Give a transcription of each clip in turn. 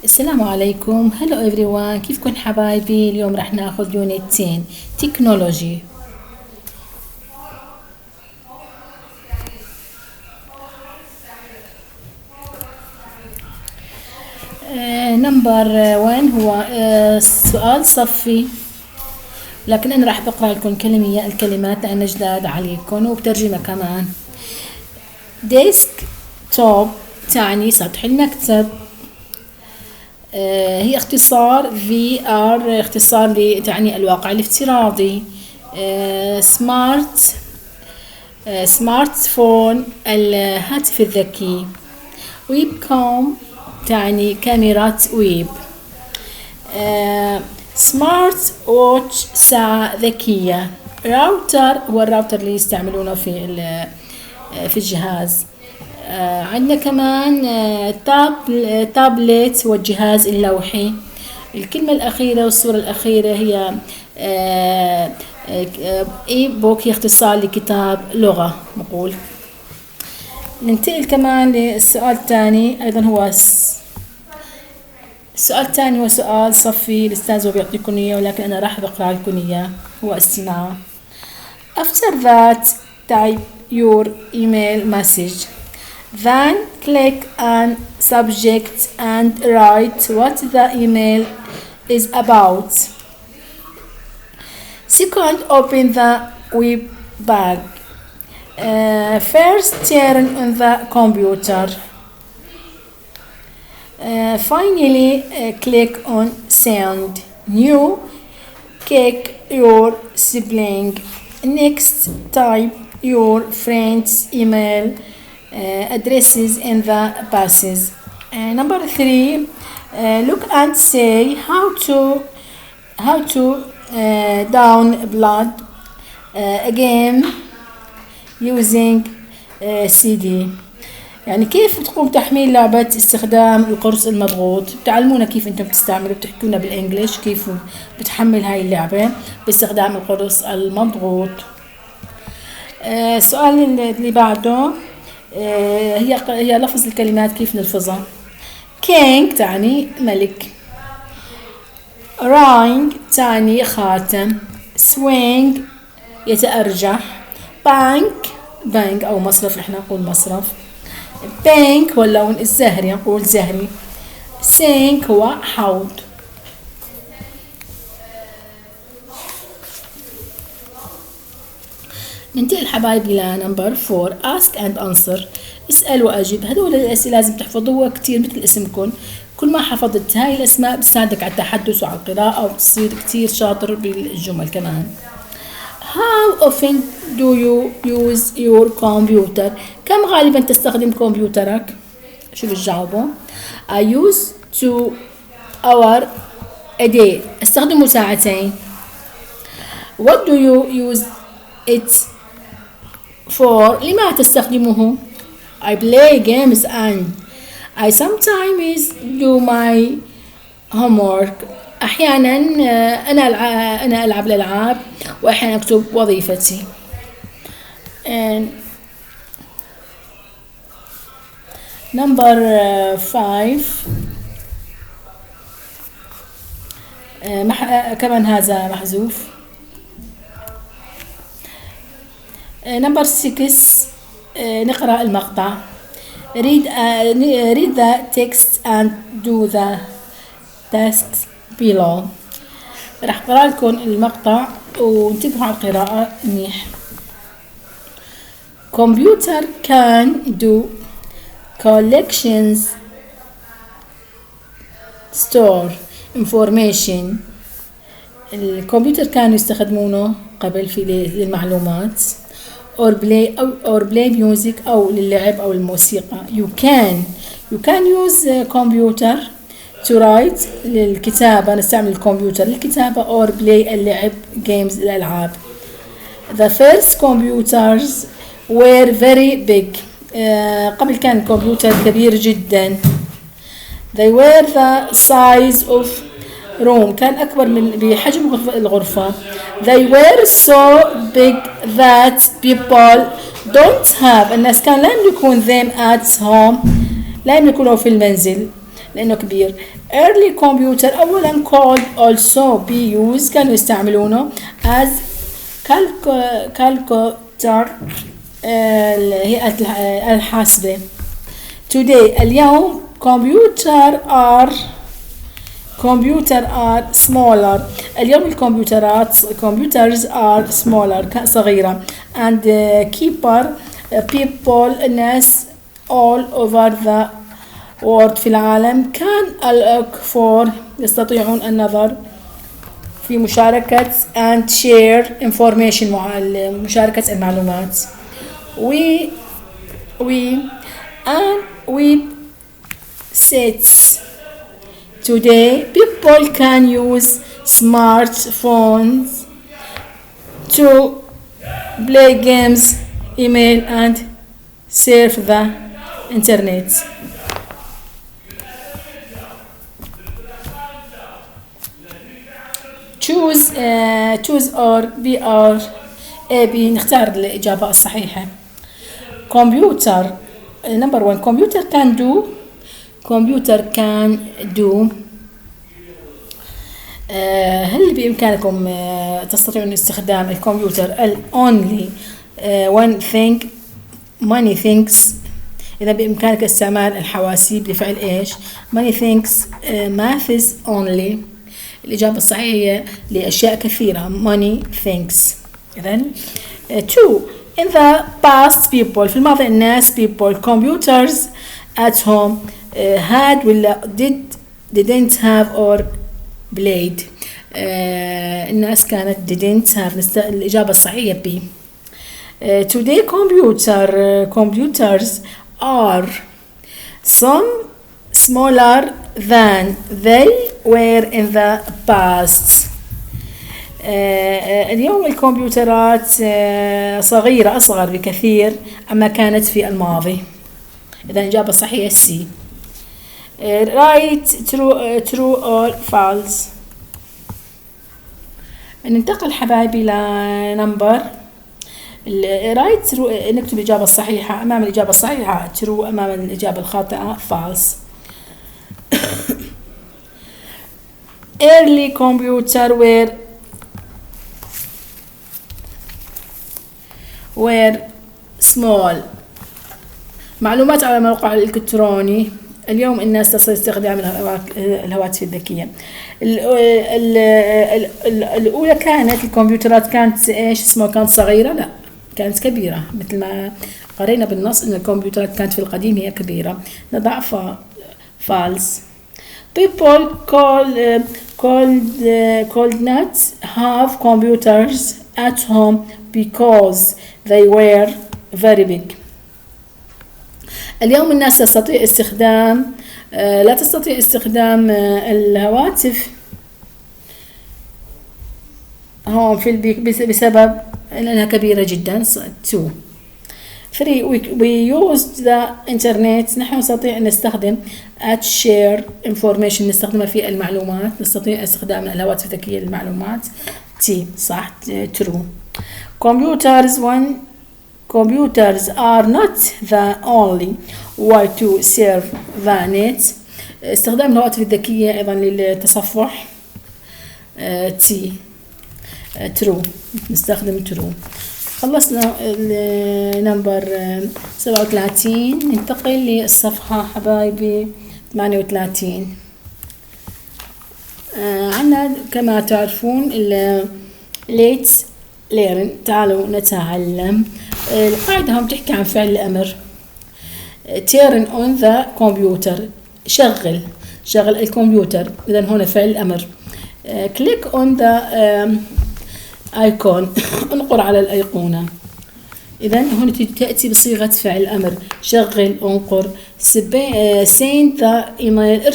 السلام عليكم. هلو everyone، كيفكن حبايبي؟ اليوم راح ناخذ يونت 10 تكنولوجي. نمبر 1 هو سؤال صفي، لكن انا راح بقرا لكم الكلمات لان جداد عليكم وبترجمه كمان. ديسك توب تعني سطح المكتب. هي اختصار VR، اختصار تعني الواقع الافتراضي. سمارت فون الهاتف الذكي. ويب كوم تعني كاميرا ويب. سمارت ووتش ساعة ذكية. راوتر هو الراوتر اللي يستعملونه في الجهاز. عندنا كمان تابلت هو الجهاز اللوحي. الكلمة الأخيرة والصورة الأخيرة هي اي بوك، هي اختصار لكتاب لغة نقول. ننتقل كمان للسؤال الثاني، أيضا هو السؤال الثاني هو سؤال صفي، الأستاذ هو بيعطيكم إياه ولكن أنا راح بقرأ لكم إياه. هو استماع. After that type your email message. Then click on subject and write what the email is about. Second, open the web page. First, turn on the computer. Finally, click on send. New, check your spelling. Next, type your friend's email addresses in the boxes. Number 3, look and say how to download a game using CD. يعني كيف تقوم تحميل لعبة استخدام القرص المضغوط. بتعلمونا كيف انتم بتستعملوا، بتحكونا بالانجليش كيف بتحمل هاي اللعبة باستخدام القرص المضغوط. السؤال اللي بعده هي لفظ الكلمات كيف نلفظها. كينج تعني ملك. رينج تعني خاتم. سوينج يتأرجح. بانك أو مصرف، إحنا نقول مصرف. بينك هو اللون الزهري، نقول زهري. سينك هو حوض. ننتقل حبايبي لنمبر 4 ask and answer. اسأل وأجب. هذول الأسئلة لازم تحفظوها كتير مثل اسمكم. كل ما حفظت هاي الأسماء بتساعدك على التحدث وعلى القراءة وبتصير كتير شاطر بالجمل كمان. How often do you use your computer؟ كم غالبا تستخدم كمبيوترك؟ شو بتجاوبوا؟ I use 2 hours a day. استخدمه ساعتين. What do you use it for؟ لما تستخدمه؟ I play games and I sometimes do my homework. أحيانا أنا ألعب الألعاب وأحيانا أكتب وظيفتي. Number 5 كمان هذا محذوف. Number 6 نقرأ المقطع. read the text and do the tasks below. راح اقرأ لكم المقطع وانتبهوا على القراءة منيح. Computer can do collections, store information. الكمبيوتر كانوا يستخدمونه قبل في للمعلومات or play music أو للعب أو الموسيقى. You can use computer to write للكتابة. نستعمل الكمبيوتر للكتابة or play اللعب games الألعاب. The first computers were very big. قبل كان الكمبيوتر كبير جدا. They were the size of room. كان أكبر من بحجم الغرفة. They were so big that people don't have. الناس كان لا يملكون them at home، لا يملكونه في المنزل. لأنه كبير. early computer أولا called also be used كانوا يستعملونه as calculator هي الحاسبة. today اليوم computer are smaller. اليوم computers are smaller صغيرة and people الناس all over the world في العالم can يستطيعون النظر في مشاركة and share information مشاركة المعلومات. we sets today people can use smartphones to play games, email and surf the internet. choose or B نختار الإجابة الصحيحة. computer number 1 computer can do هل بإمكانكم تستطيعون استخدام الكمبيوتر only one thing many things. إذا بإمكانك استعمال الحواسيب لفعل إيش؟ many things math is only. الإجابة الصحيحة لأشياء كثيرة many things. إذن 2 in the past people في الماضي الناس people computers at home had ولا didn't have or played. الناس كانت didn't have الإجابة الصحيحة B. today computers are some smaller than they were in the past. اليوم الكمبيوترات صغيرة أصغر بكثير أما كانت في الماضي. إذا الإجابة الصحيحة C. right true or false. ننتقل حبايبي لنمبر right نكتب الإجابة الصحيحة أمام الإجابة الصحيحة true أمام الإجابة الخاطئة false. early computer were small. معلومات على الموقع الإلكتروني. اليوم الناس تستطيع استخدام الهواتف الذكية. الأولى كانت الكمبيوترات كانت إيش اسمها كانت صغيرة؟ لا كانت كبيرة مثل ما قرينا بالنص إن الكمبيوترات كانت في القديم هي كبيرة. نضع false. people could not have computers at home because they were very big. اليوم الناس تستطيع استخدام لا تستطيع استخدام الهواتف هون في البيت بسبب أنها كبيرة جدا. 2 3 we used the internet. نحن نستطيع أن نستخدم at share information نستخدمها في المعلومات. نستطيع استخدام الهواتف الذكية للمعلومات. T صح true. computers are not the only way to serve the net. استخدام الهواتف الذكية أيضا للتصفح. T true نستخدم true. خلصنا نمبر 37. ننتقل للصفحة حبايبي 38. عنا كما تعرفون let's learn تعالوا نتعلم. القاعدة هم تحكي عن فعل الأمر turn on the computer شغل الكمبيوتر. إذن هنا فعل الأمر. click on the icon انقر على الأيقونة. إذن هنا تأتي بصيغة فعل الأمر شغل انقر. send the email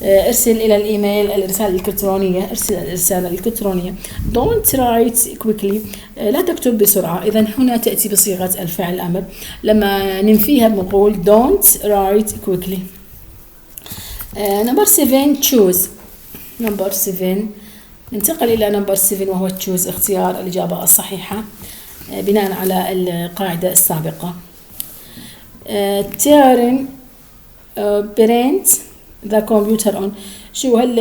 ارسل إلى الإيميل الرسالة الإلكترونية. ارسل الرسالة الإلكترونية. don't write quickly لا تكتب بسرعة. إذن هنا تأتي بصيغة الفعل الأمر. لما ننفيها بنقول don't write quickly. number 7 choose. number 7 ننتقل إلى number 7 وهو choose اختيار الإجابة الصحيحة بناء على القاعدة السابقة. turn print the computer on. شو هل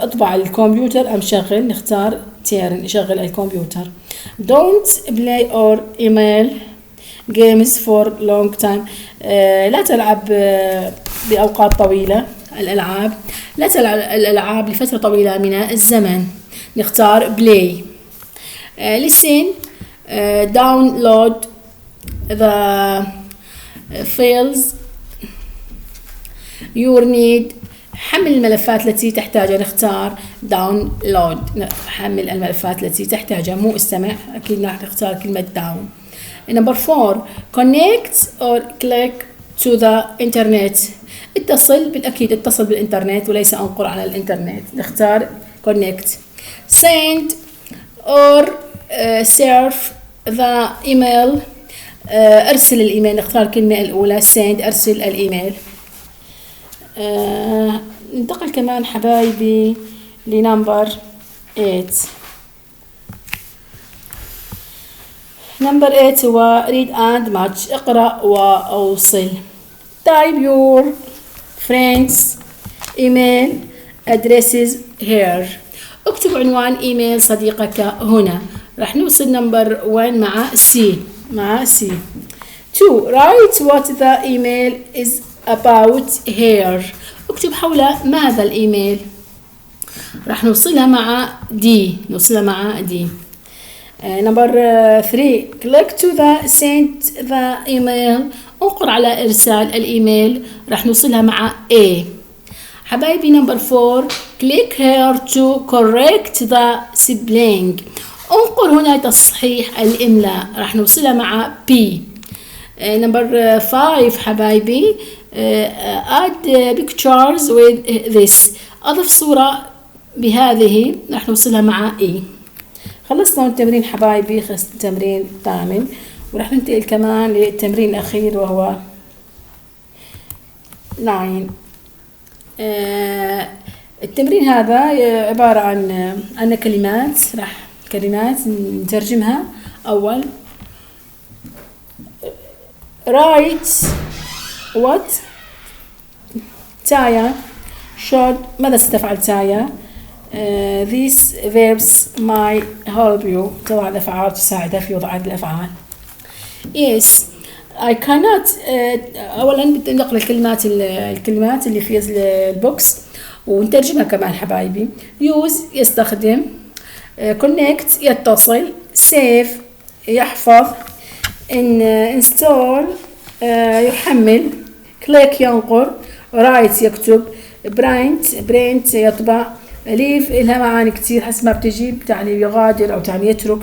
اطبع الكمبيوتر ام شغل؟ نختار turn يشغل الكمبيوتر. don't play or email games for long time. لا تلعب بأوقات طويلة الألعاب، لا تلعب الألعاب لفترة طويلة من الزمن. نختار play. listen. download the files you need. حمل الملفات التي تحتاجها. نختار download، حمل الملفات التي تحتاجها، مو استمع، أكيد راح نختار كلمة down. number 4 connect or click to the internet. اتصل، بالأكيد اتصل بالإنترنت وليس أنقر على الإنترنت. نختار connect. send or surf the email. أرسل الإيميل. نختار الكلمة الأولى send، أرسل الإيميل. ننتقل كمان حبايبي لنمبر 8. نمبر 8 هو read and match. اقرأ وأوصل. type your friends email addresses here. اكتب عنوان ايميل صديقك هنا. راح نوصل نمبر 1 مع C. 2 write what the email is about here. اكتب حول ماذا الإيميل. راح نوصلها مع D. number 3 click to the send the email. انقر على إرسال الإيميل. راح نوصلها مع A. حبايبي number 4 click here to correct the spelling. انقر هنا تصحيح الإملاء. راح نوصلها مع P. number 5 حبايبي add pictures with this. أضف صورة بهذه. راح نوصلها مع E. خلصنا التمرين حبايبي، التمرين الثامن، وراح ننتقل كمان للتمرين الأخير وهو 9. التمرين هذا عبارة عن كلمات نترجمها. أول write what تايا should. ماذا ستفعل تايا؟ these verbs might help you. تضع الأفعال تساعدها في وضع هذه الأفعال. yes I cannot. أولا نقرأ الكلمات اللي في البوكس ونترجمها كمان حبايبي. use يستخدم، connect يتصل، save يحفظ، install يحمل، click ينقر، write يكتب، print يطبع، leave لها معاني كتير حسب ما بتجي، تعني يغادر أو تعني يترك،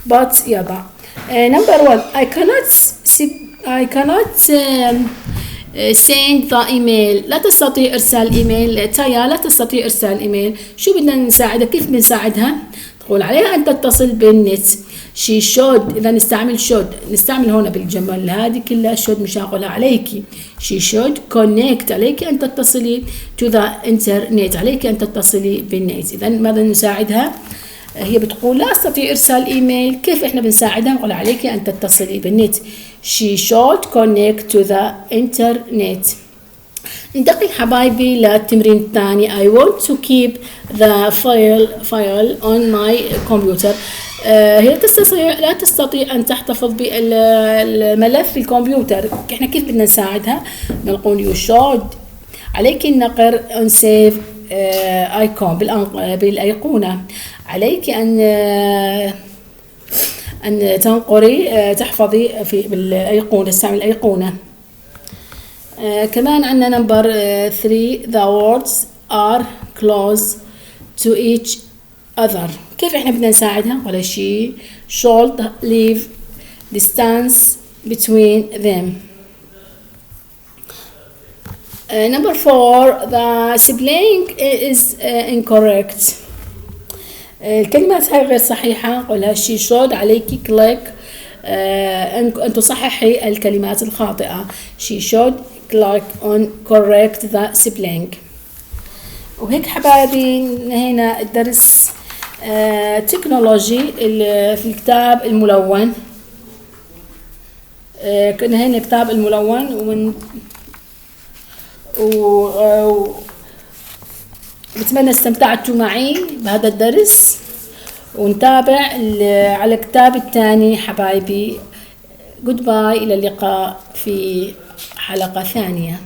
but يضع. number 1 I cannot send the email. لا تستطيع إرسال إيميل. تايا لا تستطيع إرسال إيميل. شو بدنا نساعدها؟ كيف بنساعدها؟ تقول عليها أن تتصل بالنت. she should. إذا نستعمل should، نستعمل هنا بالجمل هذه كلها should مش هقولها عليكي. she should connect. عليك أن تتصلي to the internet. عليك أن تتصلي بالنت. إذا ماذا نساعدها؟ هي بتقول لا أستطيع إرسال إيميل. كيف إحنا بنساعدها؟ نقول عليك أن تتصلي بالنت. she should connect to the internet. ننتقل حبايبي للتمرين الثاني. I want to keep the file on my computer. هي لا تستطيع أن تحتفظ بالملف في الكمبيوتر. إحنا كيف بدنا نساعدها؟ نقول you should. عليك النقر on save icon بالأيقونة. عليك أن تنقري تحفظي بالأيقونة، تستعمل الأيقونة. كمان عندنا نمبر 3 the words are close to each other. كيف إحنا بدنا نساعدها؟ ولا she should leave distance between them. number 4 the spelling is incorrect. الكلمات هاي غير صحيحة. قولها she should. عليك click أن تصححي الكلمات الخاطئة. she should click on correct the spelling. وهيك حبايبي هنا الدرس تكنولوجي في الكتاب الملون. كنا هنا الكتاب الملون بتمنى استمتعتوا معي بهذا الدرس، ونتابع على الكتاب الثاني حبايبي. جود باي، إلى اللقاء في حلقة ثانية.